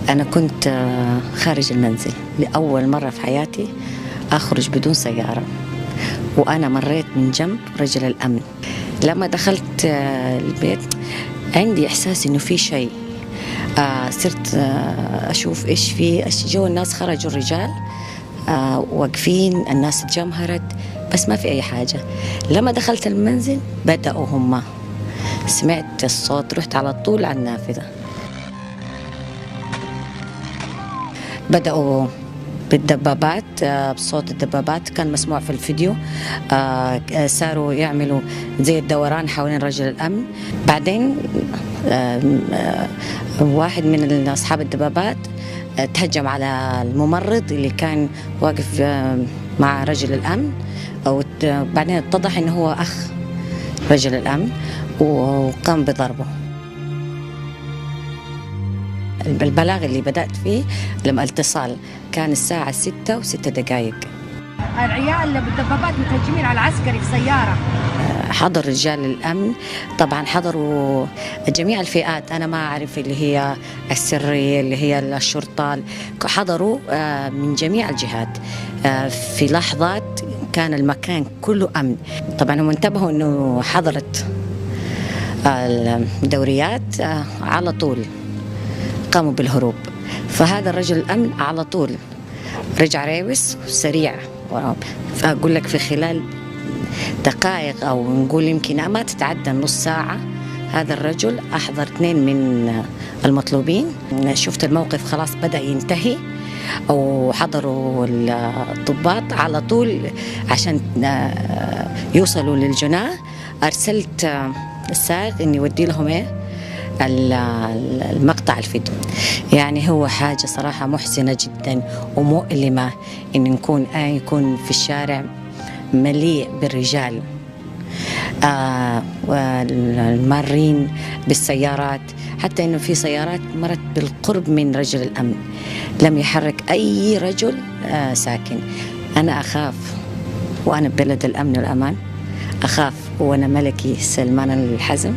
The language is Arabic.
أنا كنت خارج المنزل لأول مرة في حياتي، أخرج بدون سيارة، وأنا مريت من جنب رجل الأمن. لما دخلت البيت عندي إحساس إنه في شيء. صرت أشوف إيش في جو. الناس خرجوا، الرجال واقفين، الناس تجمهرت، بس ما في أي حاجة. لما دخلت المنزل بدأوا هم، سمعت الصوت، رحت على طول على النافذة. بدأوا بالدبابات، بصوت الدبابات كان مسموع في الفيديو. صاروا يعملوا زي الدوران حوالين رجل الأمن. بعدين واحد من أصحاب الدبابات تهجم على الممرض اللي كان واقف مع رجل الأمن، وبعدين اتضح إنه هو أخ رجل الأمن وقام بضربه. البلاغ اللي بدأت فيه لما الاتصال كان الساعة 6:06. العيال بالدبابات متهجمين على عسكري في سيارة. حضر رجال الأمن، طبعا حضروا جميع الفئات، أنا ما أعرف اللي هي السرية اللي هي الشرطة، حضروا من جميع الجهات. في لحظات كان المكان كله أمن. طبعا هم انتبهوا أنه حضرت الدوريات، على طول قاموا بالهروب. فهذا الرجل الأمن على طول رجع ريوس سريع. فأقول لك في خلال دقائق أو نقول يمكن ما تتعدى نص ساعة، هذا الرجل أحضر 2 من المطلوبين. شفت الموقف خلاص بدأ ينتهي، أو حضروا الضباط على طول عشان يوصلوا للجناه. أرسلت السائق إني يودي لهم المقطع الفيديو. يعني هو حاجة صراحة محزنة جدا ومؤلمة إن يكون في الشارع مليء بالرجال، والمارين بالسيارات، حتى إنه في سيارات مرت بالقرب من رجل الأمن، لم يحرك أي رجل ساكن. أنا أخاف، وأنا ببلد الأمن والأمان أخاف، وأنا ملكي سلمان الحزم.